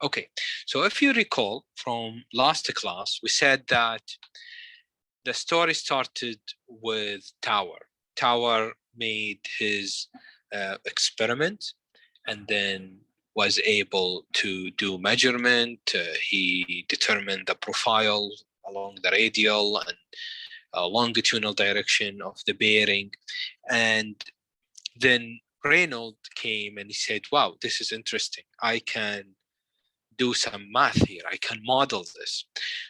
Okay, so if you recall from last class, we said that the story started with Tower. Tower made his experiment and then was able to do measurement. He determined the profile along the radial and longitudinal direction of the bearing. And then Reynolds came and he said, wow, this is interesting. I can do some math here. I can model this.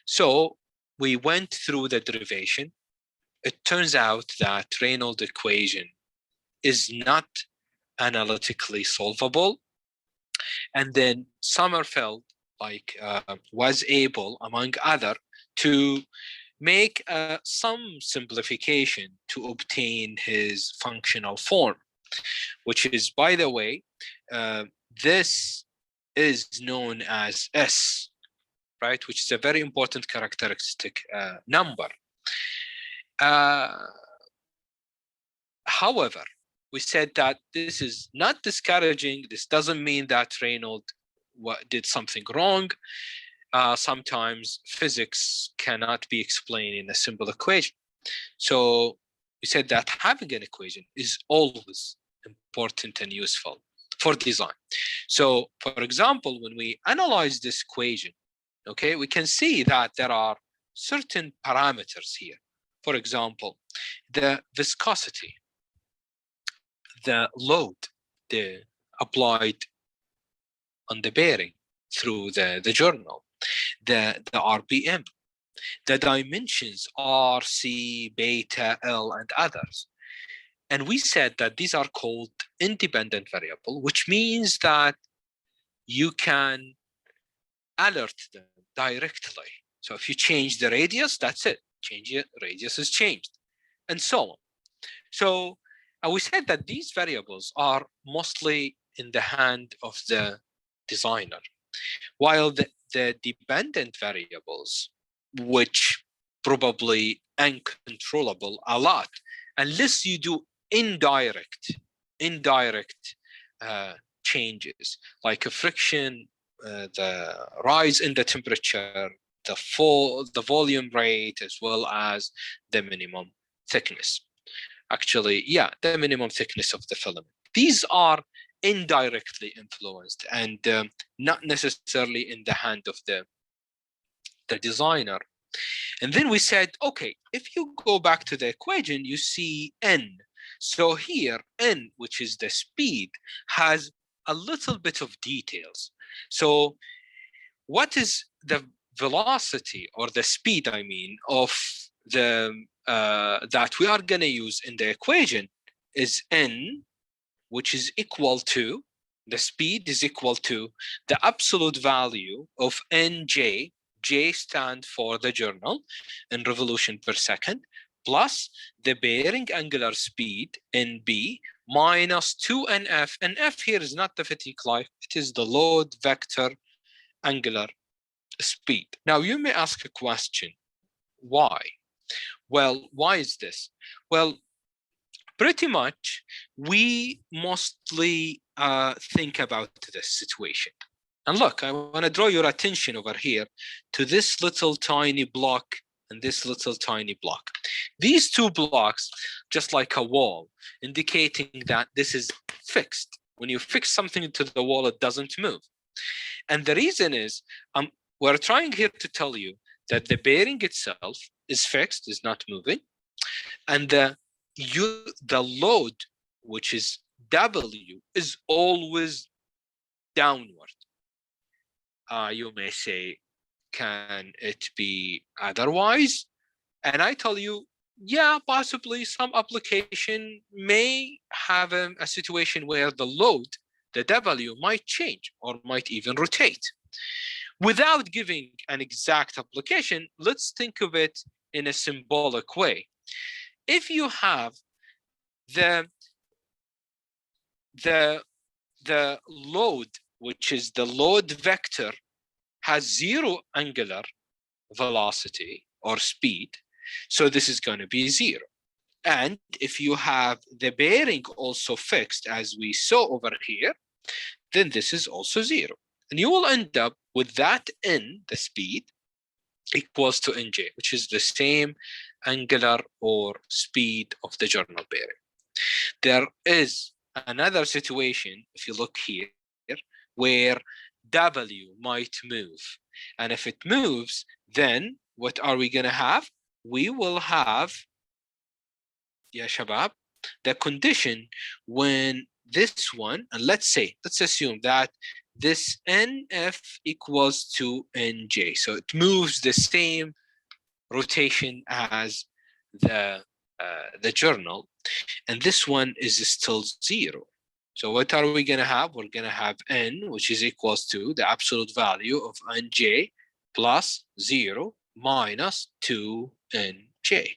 So we went through the derivation. It turns out that Reynolds equation is not analytically solvable. And then Sommerfeld was able, among other, to make some simplification to obtain his functional form, which is, by the way, this is known as S, right? Which is a very important characteristic number. However, we said that this is not discouraging. This doesn't mean that Reynolds did something wrong. Sometimes physics cannot be explained in a simple equation. So we said that having an equation is always important and useful for design. So for example, when we analyze this equation, okay, we can see that there are certain parameters here. For example, the viscosity, the load applied on the bearing through the journal, the RPM, the dimensions R, C, beta, L, and others. And we said that these are called independent variable, which means that you can alert them directly. So if you change the radius, that's it. Change it, radius is changed, and so on. So we said that these variables are mostly in the hand of the designer, while the dependent variables, which probably uncontrollable a lot, unless you do indirect changes, like a friction, the rise in the temperature, the volume rate, as well as the minimum thickness. Actually, yeah, the minimum thickness of the filament. These are indirectly influenced and not necessarily in the hand of the designer. And then we said, okay, if you go back to the equation, you see N. So here, N, which is the speed, has a little bit of details. So what is the velocity, or the speed, I mean, of the that we are going to use in the equation is N, which is equal to, the speed is equal to the absolute value of Nj, J stands for the journal in revolution per second, plus the bearing angular speed, Nb, minus 2Nf. And F here is not the fatigue life, it is the load vector angular speed. Now you may ask a question, why? Well, why is this? Well, pretty much we mostly think about this situation. And look, I want to draw your attention over here to this little tiny block and this little tiny block. These two blocks, just like a wall, indicating that this is fixed. When you fix something to the wall, it doesn't move. And the reason is, we're trying here to tell you that the bearing itself is fixed, is not moving, and the load, which is W, is always downward. You may say, can it be otherwise? And I tell you, yeah, possibly some application may have a situation where the load, the W, might change or might even rotate. Without giving an exact application, let's think of it in a symbolic way. If you have the load, which is the load vector, has zero angular velocity or speed, so this is going to be zero. And if you have the bearing also fixed, as we saw over here, then this is also zero. And you will end up with that N, the speed, equals to Nj, which is the same angular or speed of the journal bearing. There is another situation, if you look here, where W might move. And if it moves, then what are we going to have? We will have, ya shabab, the condition when this one, and let's assume that this NF equals to NJ. So it moves the same rotation as the journal, and this one is still 0. So what are we going to have? We're going to have N, which is equals to the absolute value of Nj plus 0 minus 2Nj.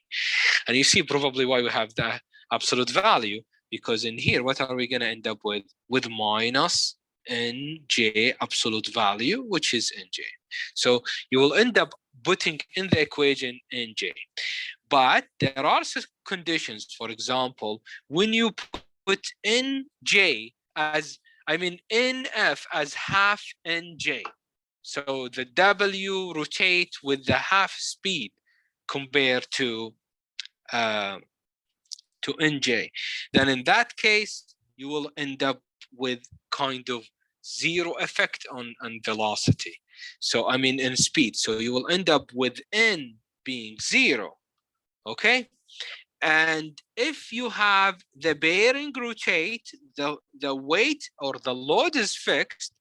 And you see probably why we have the absolute value, because in here, what are we going to end up with? With minus Nj absolute value, which is Nj. So you will end up putting in the equation Nj. But there are some conditions. For example, when you put Nj as, NF as half Nj, so the W rotate with the half speed compared to Nj, then in that case, you will end up with kind of 0 effect on velocity. So, in speed. So you will end up with N being 0. Okay, and if you have the bearing rotate, the weight or the load is fixed,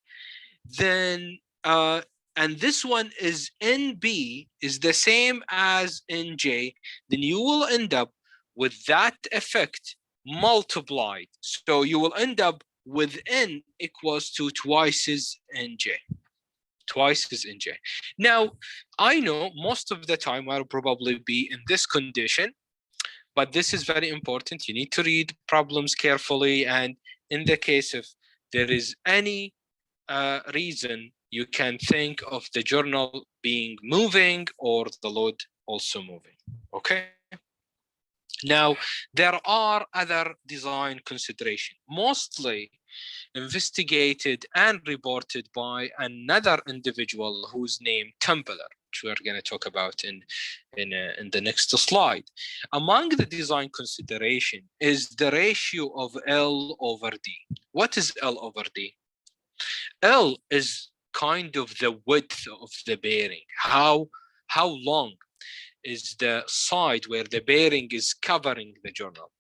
then and this one is NB is the same as NJ, then you will end up with that effect multiplied. So you will end up with N equals to twice as NJ. Twice as Nj. Now, I know most of the time I'll probably be in this condition, but this is very important. You need to read problems carefully, and in the case if there is any reason, you can think of the journal being moving or the load also moving. Okay. Now, there are other design considerations, mostly investigated and reported by another individual whose name Templer, which we're going to talk about in the next slide. Among the design consideration is the ratio of L over D. What is L over D? L is kind of the width of the bearing. How long is the side where the bearing is covering the journal?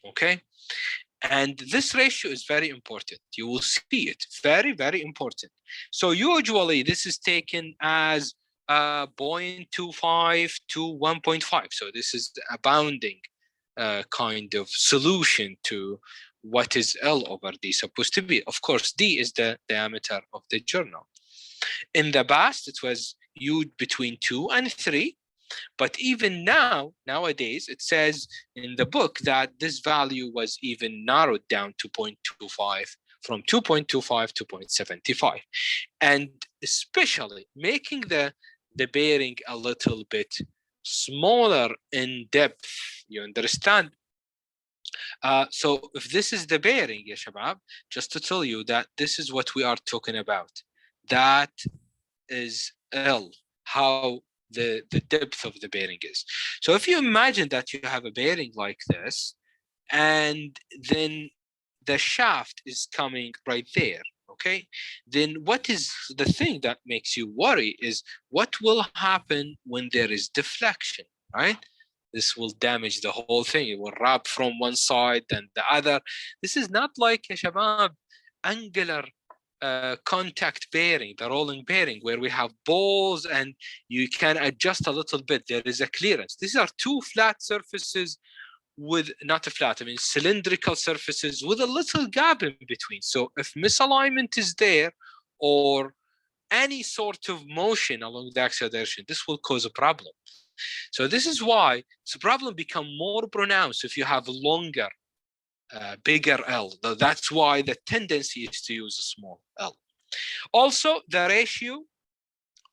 Okay. And this ratio is very important. You will see it. Very, very important. So usually this is taken as 0.25 to 1.5. So this is a bounding kind of solution to what is L over D supposed to be. Of course, D is the diameter of the journal. In the past, it was used between 2 and 3. But even nowadays, it says in the book that this value was even narrowed down to 0.25, from 2.25 to 0.75. And especially making the bearing a little bit smaller in depth, you understand? So if this is the bearing, ya shabab, just to tell you that this is what we are talking about. That is L, how the depth of the bearing is. So if you imagine that you have a bearing like this, and then the shaft is coming right there, okay? Then what is the thing that makes you worry is what will happen when there is deflection, right? This will damage the whole thing. It will wrap from one side and the other. This is not like a shabab angular contact bearing, the rolling bearing, where we have balls and you can adjust a little bit. There is a clearance. These are two flat surfaces with, not a flat, cylindrical surfaces with a little gap in between. So if misalignment is there or any sort of motion along the axial direction, this will cause a problem. So this is why the problem become more pronounced if you have longer, bigger L. That's why the tendency is to use a small L. Also, the ratio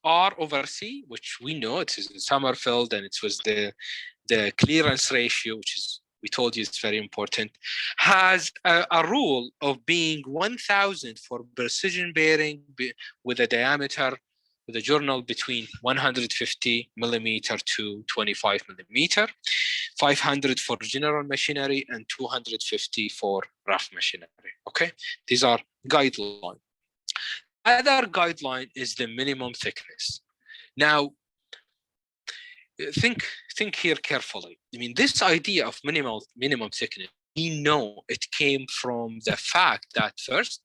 R over C, which we know it is in Sommerfeld, and it was the clearance ratio, which is, we told you it's very important, has a rule of being 1,000 for precision bearing with a diameter with a journal between 150 millimeter to 25 millimeter, 500 for general machinery, and 250 for rough machinery. Okay, these are guidelines. Other guideline is the minimum thickness. Now, think here carefully. I mean, this idea of minimum thickness, we know it came from the fact that first,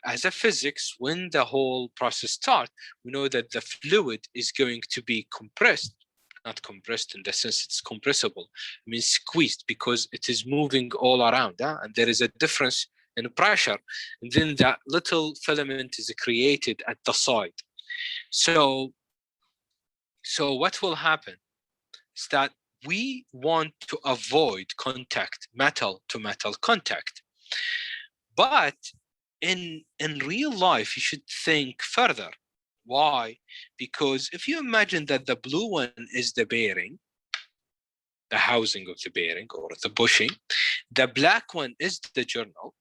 as a physics, when the whole process starts, we know that the fluid is going to be compressed, not compressed in the sense it's compressible, I mean squeezed, because it is moving all around, and there is a difference in pressure, and then that little filament is created at the side. So what will happen is that we want to avoid contact, metal to metal contact. But in real life, you should think further. Why? Because if you imagine that the blue one is the bearing, the housing of the bearing or the bushing, the black one is the journal,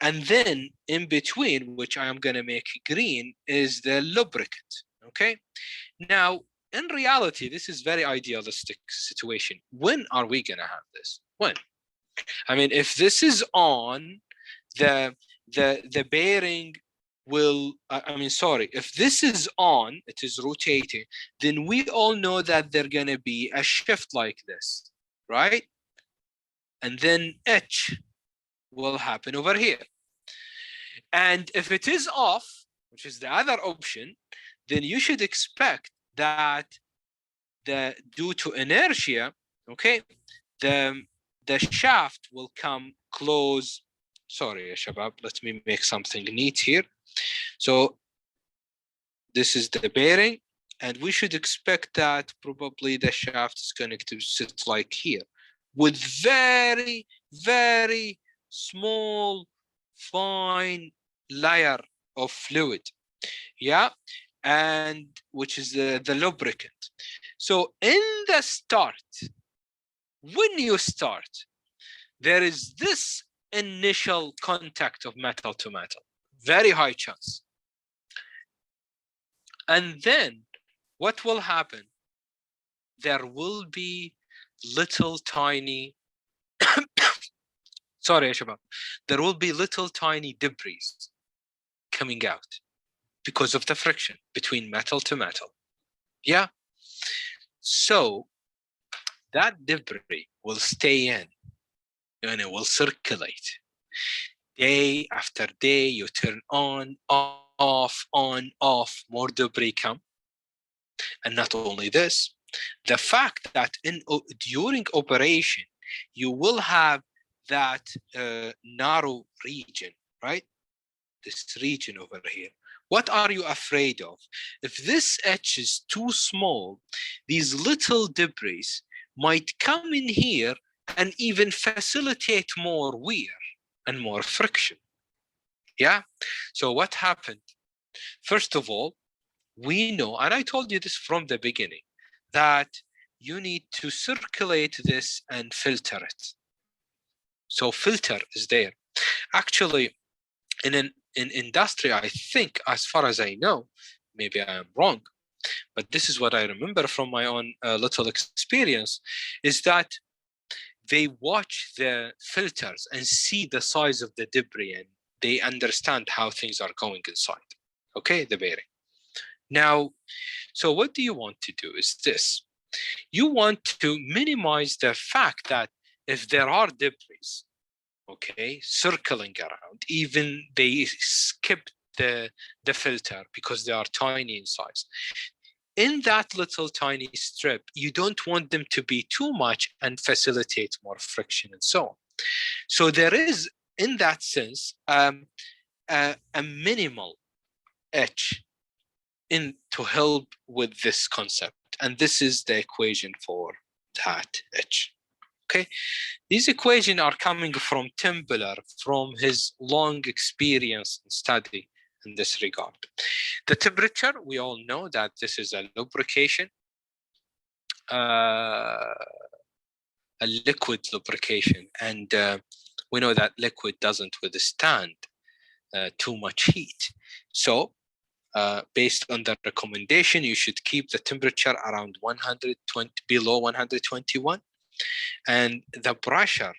and then in between, which I am going to make green, is the lubricant. Okay. Now, in reality, this is very idealistic situation. When are we going to have this? When? I mean, if this is on, the bearing will, if this is on, it is rotating, then we all know that there's going to be a shift like this, right? And then H will happen over here. And if it is off, which is the other option, then you should expect that due to inertia, okay, the shaft will come close. Sorry, Shabab, let me make something neat here. So this is the bearing, and we should expect that probably the shaft is going to sit like here with very, very small, fine layer of fluid. Yeah, and which is the lubricant. So in the start, when you start, there is this initial contact of metal to metal, very high chance. And then what will happen? There will be little tiny, sorry, Shabab, there will be little tiny debris coming out because of the friction between metal to metal. Yeah. So that debris will stay in and it will circulate. Day after day, you turn on, off, more debris come. And not only this, the fact that during operation, you will have that narrow region, right? This region over here. What are you afraid of? If this edge is too small, these little debris might come in here and even facilitate more wear and more friction. Yeah? So what happened? First of all, we know, and I told you this from the beginning, that you need to circulate this and filter it. So filter is there. Actually, in industry, I think, as far as I know, maybe I am wrong, but this is what I remember from my own little experience, is that they watch the filters and see the size of the debris, and they understand how things are going inside, okay, the bearing. Now, so what do you want to do is this. You want to minimize the fact that if there are debris, okay, circling around, even they skip the filter because they are tiny in size. In that little tiny strip, you don't want them to be too much and facilitate more friction and so on. So there is, in that sense, a minimal edge to help with this concept. And this is the equation for that edge. Okay, these equations are coming from Timbeler, from his long experience and study in this regard. The temperature, we all know that this is a lubrication, a liquid lubrication, and we know that liquid doesn't withstand too much heat. So based on the recommendation, you should keep the temperature around 120, below 121, and the pressure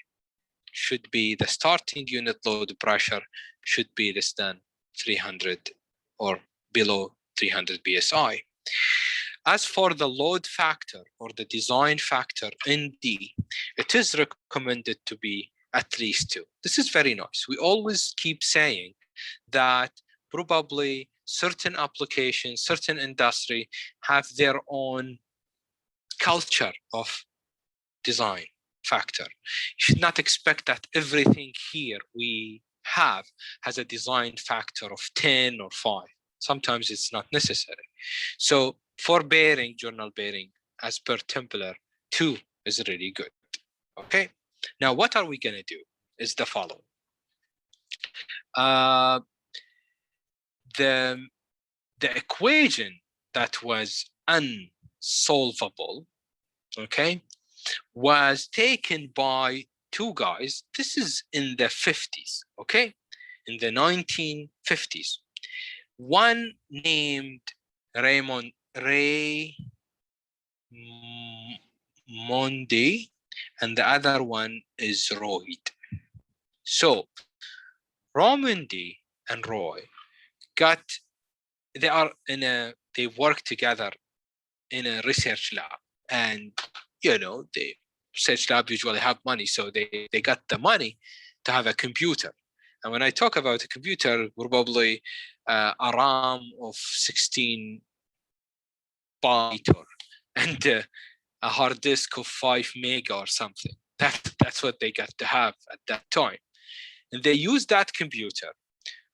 should be, the starting unit load pressure should be less than 300 or below 300 psi. As for the load factor or the design factor ND, it is recommended to be at least 2. This is very nice. We always keep saying that probably certain applications, certain industry have their own culture of design factor. You should not expect that everything here we have has a design factor of 10 or 5. Sometimes it's not necessary. So for bearing, journal bearing, as per Templar, 2 is really good. Okay. Now, what are we going to do is the following. The equation that was unsolvable, okay, was taken by 2 guys. This is in the 50s, okay, in the 1950s. One named Raimondi, and the other one is Royd. So Raimondi and Roy they work together in a research lab, and the research lab usually have money, so they got the money to have a computer. And when I talk about a computer, probably a RAM of 16 byte and a hard disk of 5 mega or something. That's what they got to have at that time. And they used that computer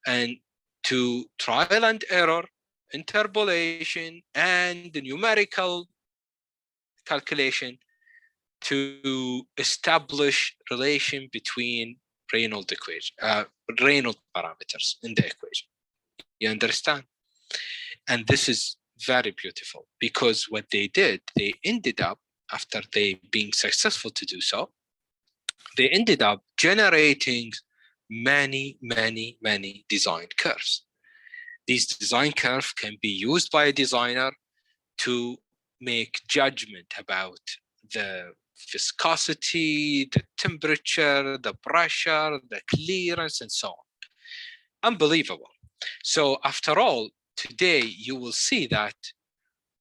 and to trial and error, interpolation, and the numerical calculation to establish relation between Reynolds equation, Reynolds parameters in the equation. You understand? And this is very beautiful, because what they did, they ended up, after they being successful to do so, they ended up generating many design curves. These design curves can be used by a designer to make judgment about the viscosity, the temperature, the pressure, the clearance, and so on. Unbelievable. So after all, today you will see that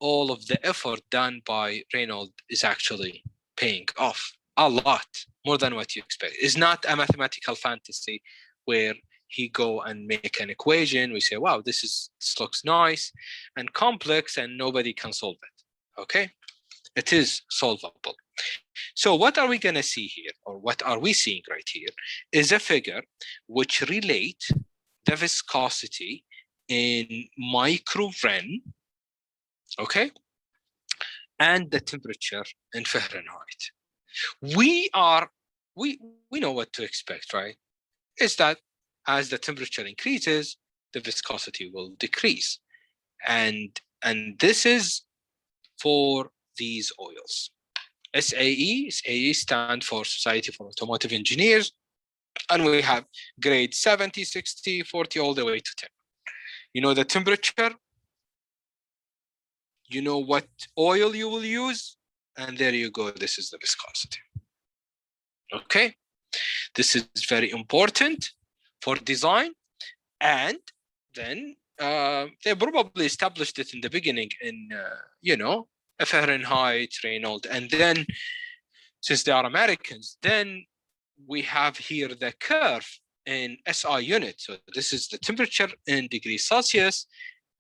all of the effort done by Reynolds is actually paying off a lot, more than what you expect. It's not a mathematical fantasy where he go and make an equation. We say, wow, this looks nice and complex and nobody can solve it. Okay, it is solvable. So what are we going to see here, or what are we seeing right here, is a figure which relate the viscosity in microRen, okay, and the temperature in Fahrenheit. We know what to expect, right? Is that as the temperature increases, the viscosity will decrease. And this is for these oils. SAE stand for Society for Automotive Engineers, and we have grade 70, 60, 40, all the way to 10. You know the temperature, you know what oil you will use, and there you go, this is the viscosity. Okay, this is very important for design, and then they probably established it in the beginning in a Fahrenheit, Reynolds, and then since they are Americans, then we have here the curve in SI unit. So this is the temperature in degrees Celsius,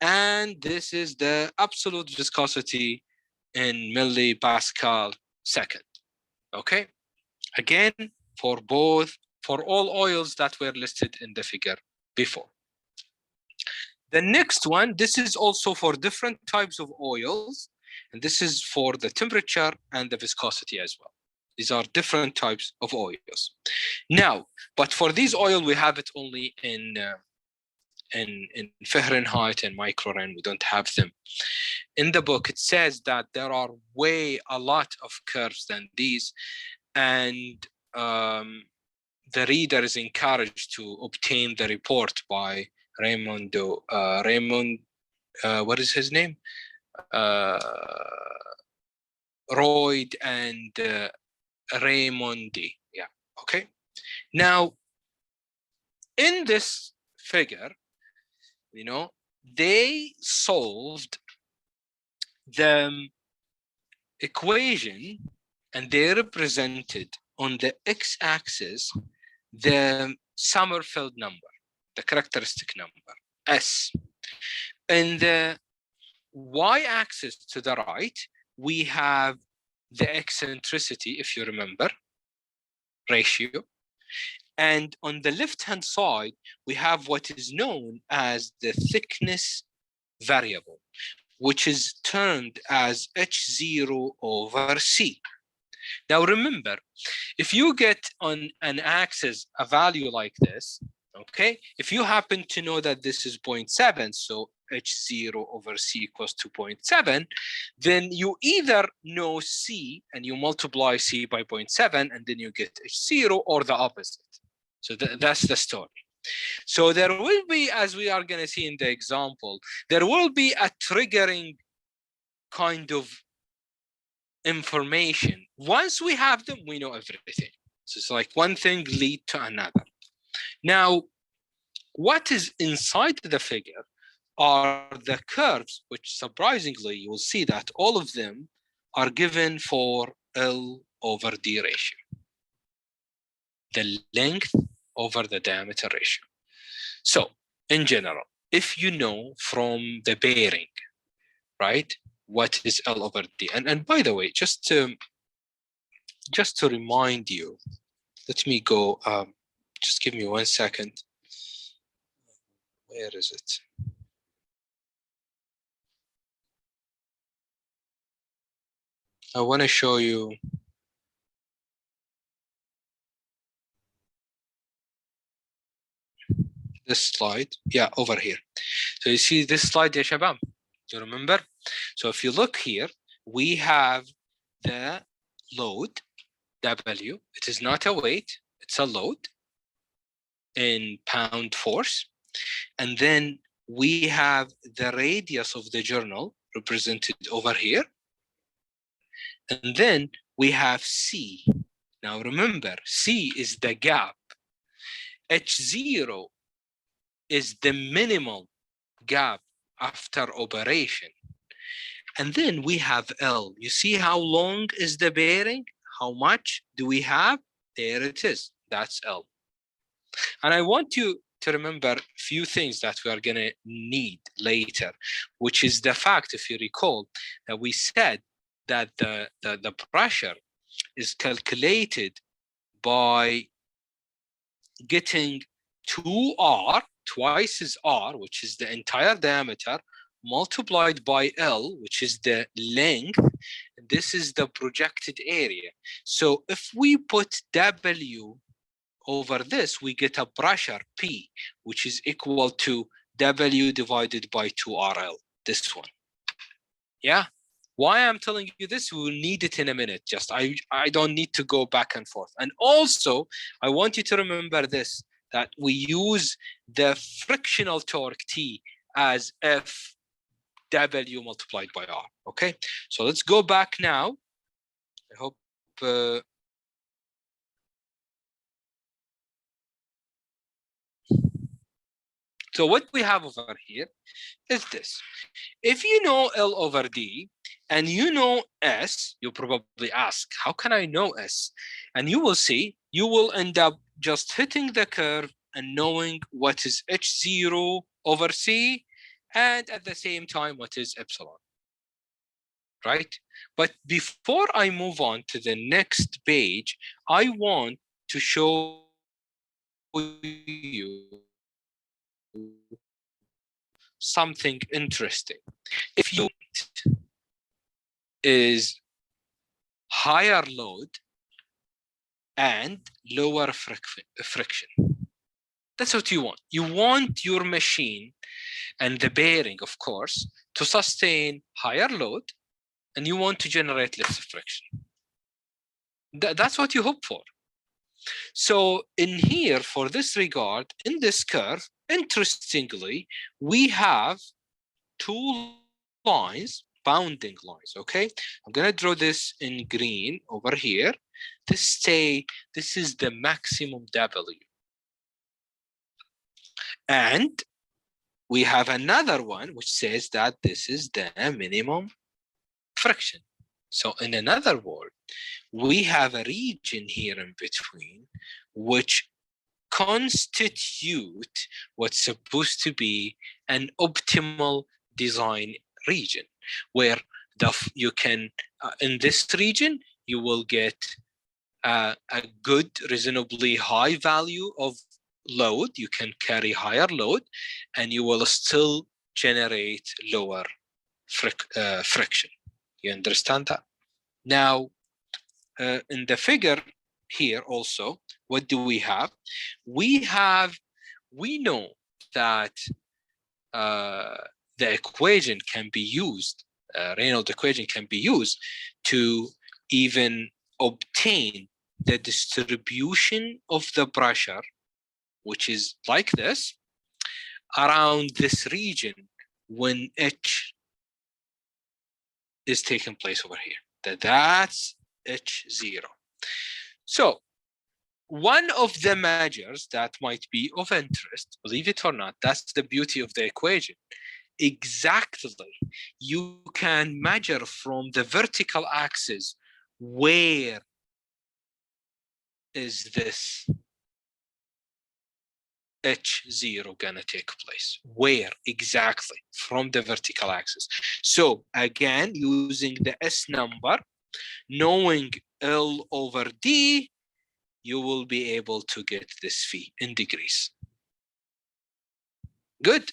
and this is the absolute viscosity in millipascal second. Okay, again, for all oils that were listed in the figure before. The next one, this is also for different types of oils, and this is for the temperature and the viscosity as well. These are different types of oils. Now, but for these oil, we have it only in Fahrenheit and microRen. We don't have them in the book. It says that there are a lot of curves than these, and the reader is encouraged to obtain the report by Raimondi what is his name? Royd and Raimondi. Yeah, okay. Now, in this figure, you know, they solved the equation and they represented on the x-axis the Sommerfeld number, the characteristic number, S. In the y-axis to the right, we have the eccentricity, if you remember, ratio. And on the left-hand side, we have what is known as the thickness variable, which is termed as H0 over C. Now remember, if you get on an axis a value like this, okay, if you happen to know that this is 0.7, so H0 over C equals to 0.7, then you either know C and you multiply C by 0.7 and then you get H0, or the opposite. So that's the story. So there will be, as we are going to see in the example, there will be a triggering kind of information. Once we have them, we know everything. So it's like one thing lead to another. Now, what is inside the figure are the curves, which surprisingly, you will see that all of them are given for L over D ratio. The length over the diameter ratio. So in general, if you know from the bearing, right, what is L over D? And by the way, just to remind you, let me go, just give me 1 second. Where is it? I want to show you this slide. Yeah, over here. So you see this slide, ya shabab? Do you remember? So if you look here, we have the load, W. It is not a weight, it's a load in pound force. And then we have the radius of the journal represented over here. And then we have C. Now remember, C is the gap. H0 is the minimal gap after operation. And then we have L. You see how long is the bearing? How much do we have? There it is. That's L. And I want you to remember a few things that we are going to need later, which is the fact, if you recall, that we said that the pressure is calculated by getting 2R, twice as R, which is the entire diameter, multiplied by L, which is the length. This is the projected area. So if we put W over this, we get a pressure P, which is equal to W divided by 2RL, this one. Yeah? Why I'm telling you this, we will need it in a minute. Just I don't need to go back and forth. And also, I want you to remember this, that we use the frictional torque T as F W multiplied by R. Okay? So let's go back now. I hope so what we have over here is this. If you know L over D and you know S, you probably ask, how can I know S? And you will see, you will end up just hitting the curve and knowing what is H0 over C, and at the same time, what is epsilon, right? But before I move on to the next page, I want to show you something interesting. If you is higher load and lower friction. That's what you want. You want your machine and the bearing, of course, to sustain higher load, and you want to generate less friction. That's what you hope for. So in here, for this regard, in this curve, interestingly, we have two lines, bounding lines, okay? I'm gonna draw this in green over here. This is the maximum W. And we have another one which says that this is the minimum friction. So in another word, we have a region here in between which constitute what's supposed to be an optimal design region, where you can in this region you will get a good, reasonably high value of load. You can carry higher load, and you will still generate lower friction. You understand that? Now, in the figure here also, what do we have? We know that the equation can be used, Reynolds equation can be used to even obtain the distribution of the pressure, which is like this, around this region when H is taking place over here. That's H0. So one of the measures that might be of interest, believe it or not, that's the beauty of the equation. Exactly, you can measure from the vertical axis where is this H0 gonna take place? Where exactly from the vertical axis? So again, using the S number, knowing L over D, you will be able to get this phi in degrees. Good.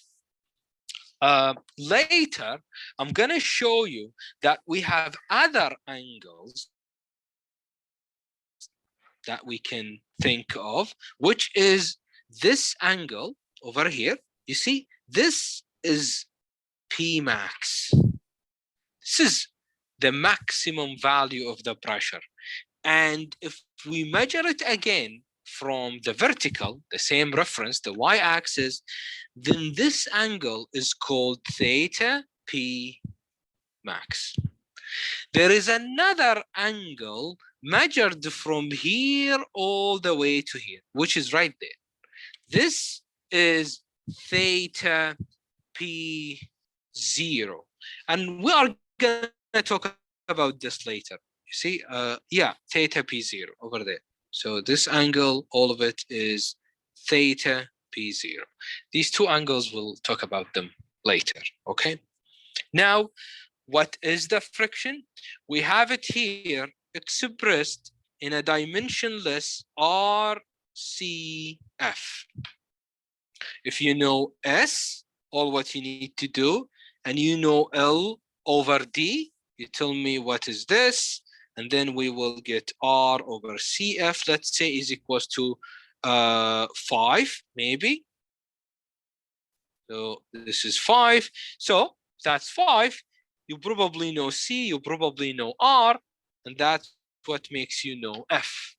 Later, I'm gonna show you that we have other angles that we can think of, which is this angle over here. You see, this is P max. This is the maximum value of the pressure. And if we measure it again from the vertical, the same reference, the y-axis, then this angle is called theta P max. There is another angle measured from here all the way to here, which is right there. This is theta P0. And we are going to talk about this later. You see, yeah, theta P0 over there. So this angle, all of it is theta P0. These two angles, we'll talk about them later, okay? Now, what is the friction? We have it here expressed in a dimensionless RCF. If you know S, all what you need to do, and you know L over D, you tell me what is this, and then we will get R over CF, let's say, is equals to 5, maybe. So this is 5. So that's 5. You probably know C, you probably know R, and that's what makes you know F.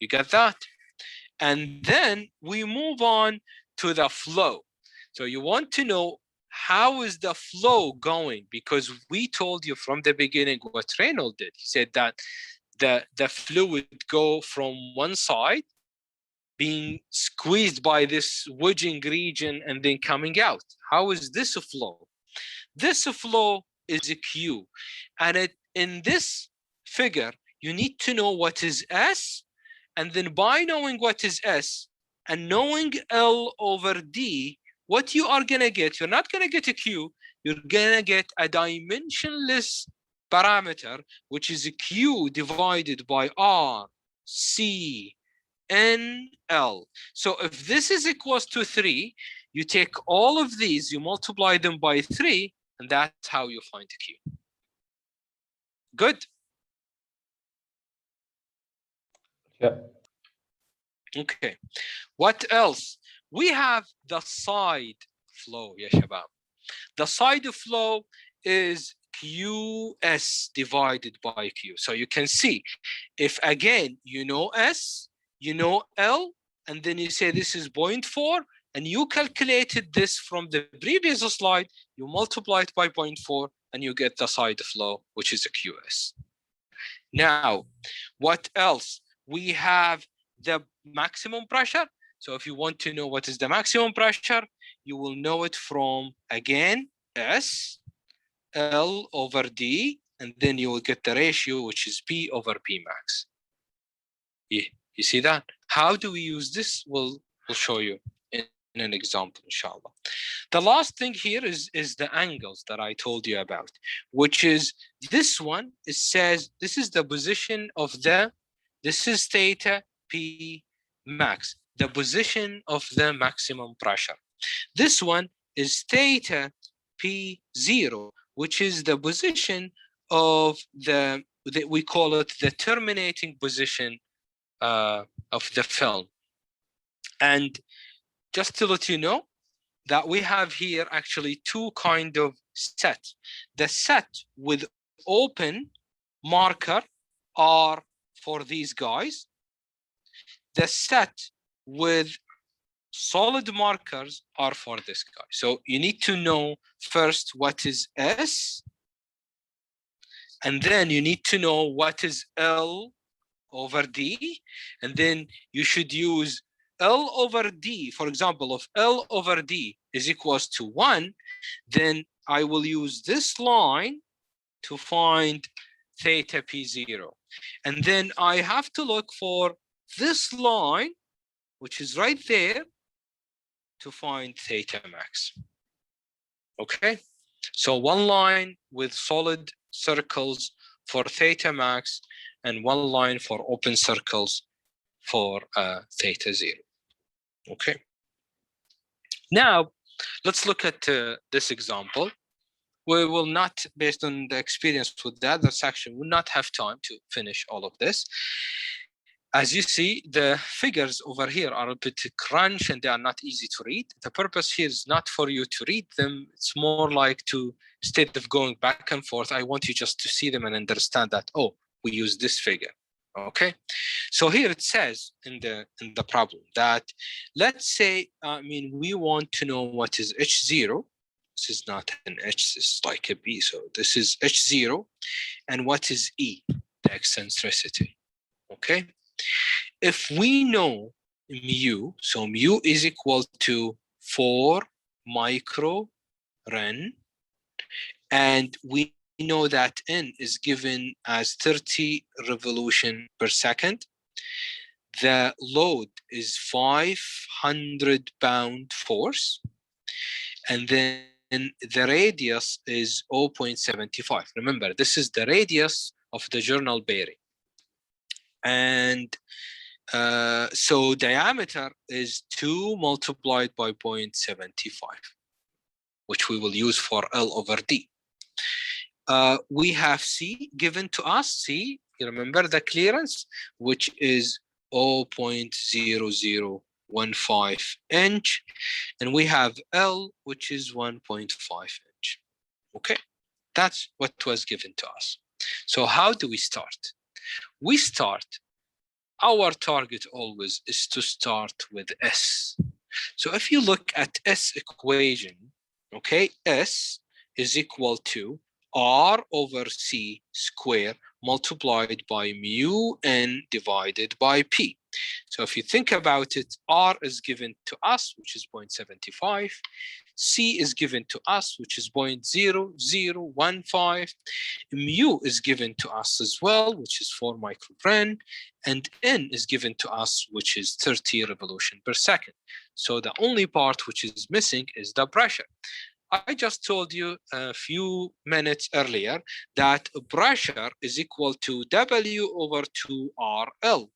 You get that? And then we move on to the flow. So you want to know how is the flow going? Because we told you from the beginning what Reynolds did. He said that the fluid go from one side, being squeezed by this wedging region and then coming out. How is this a flow? This flow is a Q. And in this figure, you need to know what is S, and then by knowing what is S and knowing L over D, what you are gonna get, you're not gonna get a Q, you're gonna get a dimensionless parameter, which is a Q divided by R, C, N, L. So if this is equals to 3, you take all of these, you multiply them by 3, and that's how you find the Q. Good? Yeah. Okay. What else? We have the side flow, ya shabab. The side flow is QS divided by Q. So you can see, if again, you know S, you know L, and then you say this is 0.4, and you calculated this from the previous slide, you multiply it by 0.4 and you get the side flow, which is a QS. Now, what else? We have the maximum pressure. So if you want to know what is the maximum pressure, you will know it from, again, S, L over D, and then you will get the ratio, which is P over P max. You see that? How do we use this? We'll show you in an example, inshallah. The last thing here is the angles that I told you about, which is this one. It says this is the position of this is theta P max, the position of the maximum pressure. This one is theta P0, which is the position of we call it the terminating position of the film. And just to let you know that we have here actually two kind of sets. The set with open marker are for these guys. The set with solid markers are for this guy. So you need to know first what is S, and then you need to know what is L over D, and then you should use L over D. For example, if L over D is equals to 1, then I will use this line to find theta P0. And then I have to look for this line, which is right there, to find theta max. Okay, so one line with solid circles for theta max, and one line for open circles for theta 0. Okay. Now, let's look at this example. We will not, based on the experience with the other section, will not have time to finish all of this. As you see, the figures over here are a bit crunch and they are not easy to read. The purpose here is not for you to read them. It's more like to, instead of going back and forth, I want you just to see them and understand that, oh, we use this figure. Okay, so here it says in the problem that, let's say, we want to know what is H0. This is not an H, this is like a B. So this is H0, and what is E, the eccentricity. Okay, if we know mu, so mu is equal to 4 micro-Ren, and we know that N is given as 30 revolution per second. The load is 500 pound force, and then the radius is 0.75. Remember, this is the radius of the journal bearing. And so diameter is 2 multiplied by 0.75, which we will use for L over D. We have C given to us. C, you remember the clearance, which is 0.0015 inch, and we have L, which is 1.5 inch. Okay, that's what was given to us. So how do we start? We start, our target always is to start with S. So if you look at S equation, okay, S is equal to R over C square multiplied by mu N divided by P. So if you think about it, R is given to us, which is 0.75. C is given to us, which is 0.0015. Mu is given to us as well, which is 4 microfarad. And N is given to us, which is 30 revolution per second. So the only part which is missing is the pressure. I just told you a few minutes earlier that pressure is equal to W over 2RL.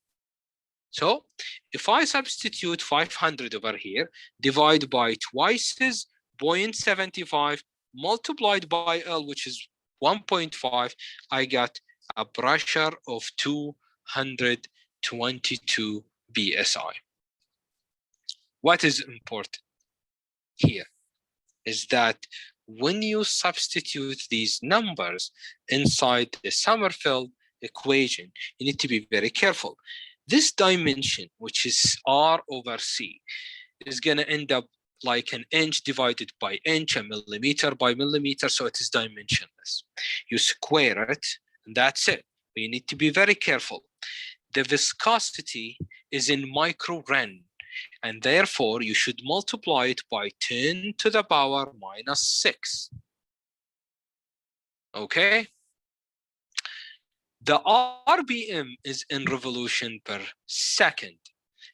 So if I substitute 500 over here, divide by twice is 0.75, multiplied by L, which is 1.5, I got a pressure of 222 psi. What is important here is that when you substitute these numbers inside the Sommerfeld equation, you need to be very careful. This dimension, which is R over C, is going to end up like an inch divided by inch, a millimeter by millimeter, so it is dimensionless. You square it, and that's it. But you need to be very careful. The viscosity is in microren, and therefore you should multiply it by 10 to the power minus 6. Okay? The RPM is in revolution per second.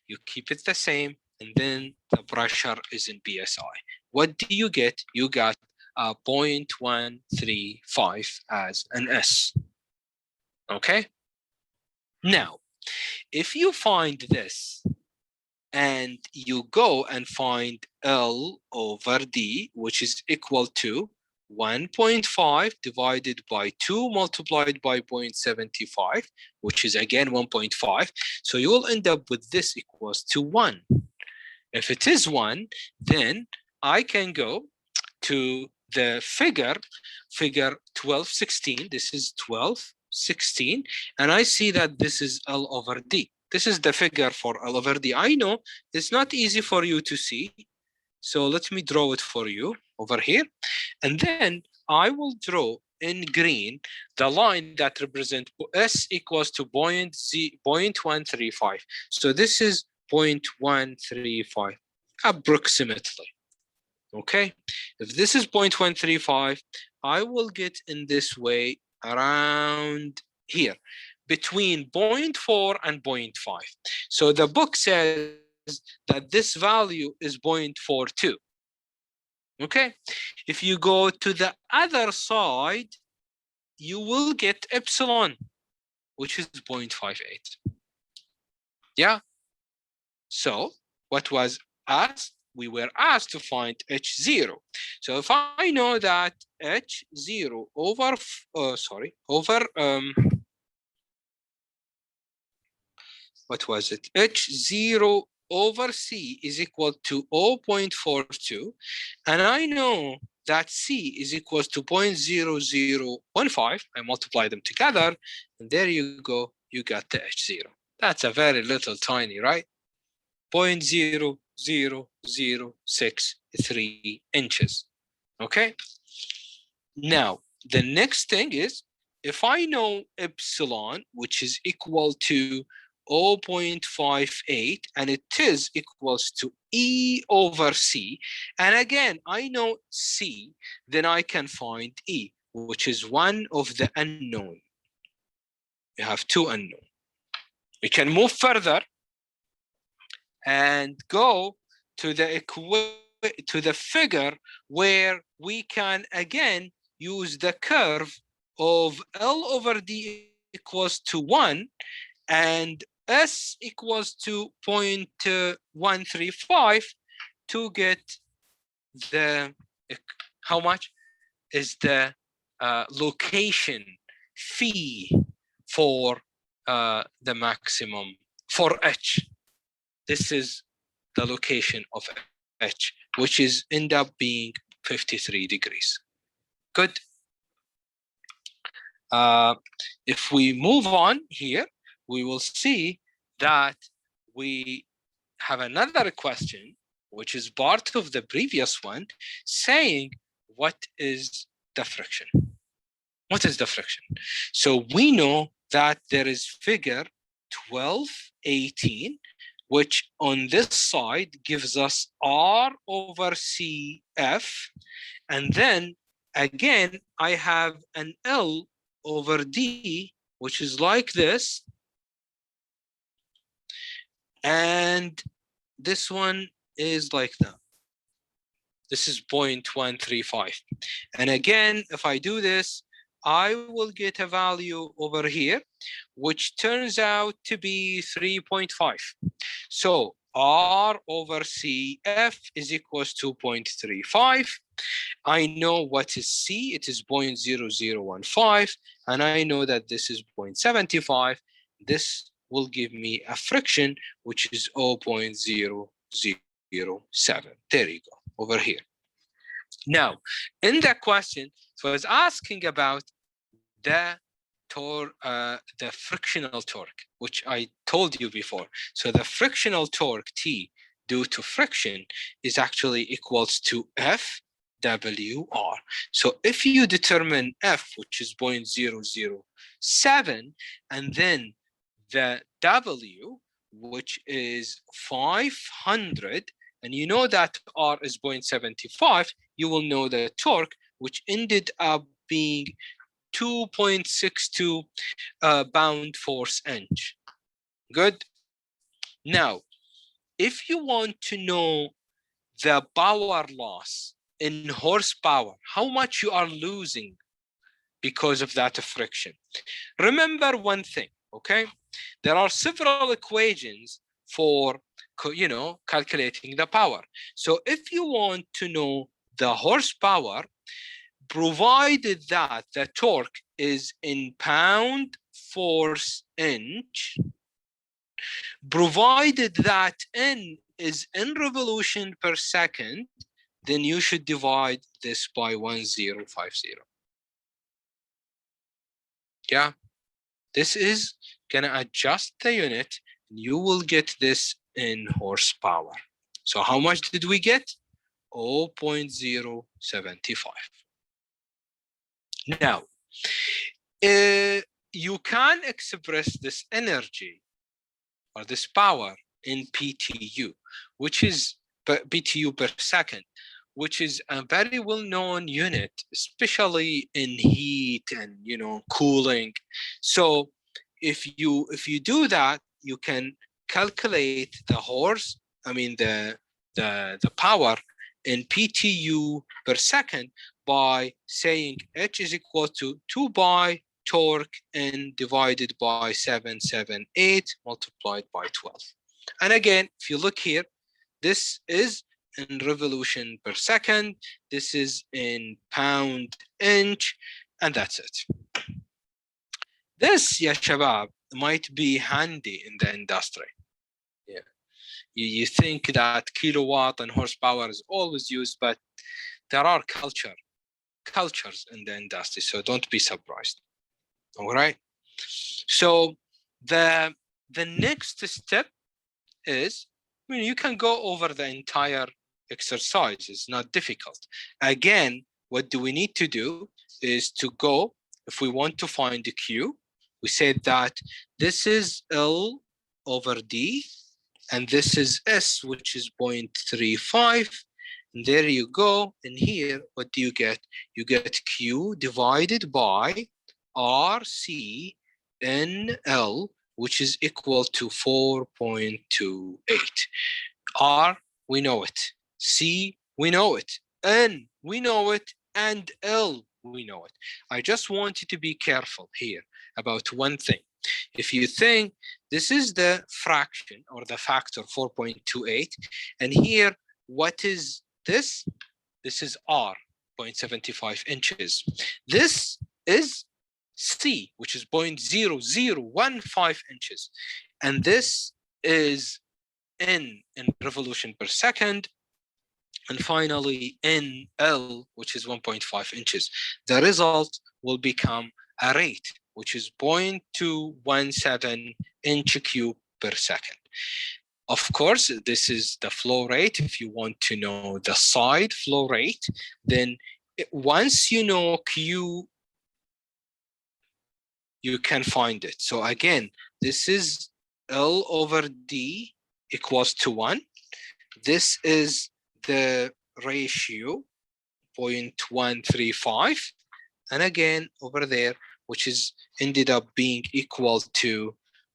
You keep it the same, and then the pressure is in PSI. What do you get? You got a 0.135 as an S. Okay? Now, if you find this and you go and find L over D, which is equal to 1.5 divided by 2 multiplied by 0.75, which is again 1.5. So you will end up with this equals to 1. If it is 1, then I can go to the figure 1216. This is 1216, and I see that this is L over D. This is the figure for L over D. I know it's not easy for you to see, so let me draw it for you over here. And then I will draw in green the line that represents S equals to 0.135. So this is 0.135 approximately. Okay, if this is 0.135, I will get in this way around here between 0.4 and 0.5. So the book says that this value is 0.42. Okay, if you go to the other side, you will get epsilon, which is 0.58. Yeah, so what was asked? We were asked to find H0. So if I know that H0 over, what was it? H0 over C is equal to 0.42. And I know that C is equal to 0.0015. I multiply them together, and there you go, you got the H0. That's a very little tiny, right? 0.00063 inches. Okay? Now, the next thing is, if I know epsilon, which is equal to 0.58, and it is equals to E over C, and again, I know C, then I can find E, which is one of the unknown. We have two unknown. We can move further and go to the figure where we can again use the curve of L over D equals to 1 and S equals to 0.135 to get the, how much is the location phi for the maximum for H. This is the location of H, which is end up being 53 degrees. Good. If we move on here, we will see that we have another question, which is part of the previous one, saying, what is the friction? What is the friction? So we know that there is figure 1218, which on this side gives us R over CF. And then again, I have an L over D, which is like this. And this one is like that. This is 0.135. And again, if I do this, I will get a value over here, which turns out to be 3.5. So R over CF is equals to 0.35. I know what is C, it is 0.0015, and I know that this is 0.75. This will give me a friction, which is 0.007. There you go, over here. Now, in the question, so I was asking about the frictional torque, which I told you before. So the frictional torque T due to friction is actually equals to FWR. So if you determine F, which is 0.007, and then the W, which is 500, and you know that R is 0.75, you will know the torque, which ended up being 2.62 pound force inch. Good. Now, if you want to know the power loss in horsepower, how much you are losing because of that friction, remember one thing, okay? There are several equations for, calculating the power. So if you want to know the horsepower, provided that the torque is in pound force inch, provided that N is in revolution per second, then you should divide this by 1050. Yeah, this is gonna adjust the unit, and you will get this in horsepower. So how much did we get? 0.075. Now, you can express this energy or this power in PTU, which is BTU per second, which is a very well-known unit, especially in heat and cooling. So if you do that, you can calculate the power in PTU per second by saying H is equal to 2 pi torque N divided by 778 multiplied by 12. And again, if you look here, this is in revolution per second, this is in pound inch, and that's it. This, ya shabab, might be handy in the industry. Yeah, you think that kilowatt and horsepower is always used, but there are cultures in the industry, so don't be surprised. All right. So the next step is, you can go over the entire exercise. It's not difficult. Again, what do we need to do is to go, if we want to find the Q, we said that this is L over D, and this is S, which is 0.35. And there you go. And here, what do you get? You get Q divided by RC NL, which is equal to 4.28. R, we know it. C, we know it. N, we know it. And L, we know it. I just want you to be careful here about one thing. If you think this is the fraction or the factor 4.28, and here, what is this? This is R, 0.75 inches. This is C, which is 0.0015 inches. And this is N in revolution per second. And finally, NL, which is 1.5 inches. The result will become a rate, which is 0.217 inch cube per second. Of course, this is the flow rate. If you want to know the side flow rate, then once you know Q, you can find it. So again, this is L over D equals to 1. This is the ratio, 0.135. And again, over there, which is ended up being equal to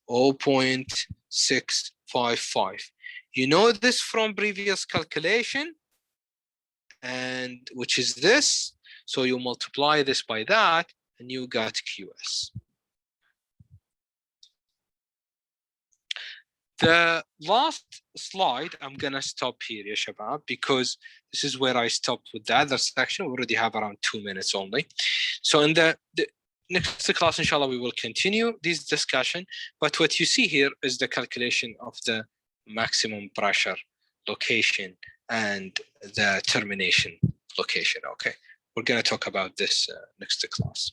0.655. You know this from previous calculation, and which is this. So you multiply this by that, and you got QS. The last slide, I'm gonna stop here, ya shabab, because this is where I stopped with the other section. We already have around 2 minutes only. So in the next class, inshallah, we will continue this discussion. But what you see here is the calculation of the maximum pressure location and the termination location. Okay, we're gonna talk about this next class.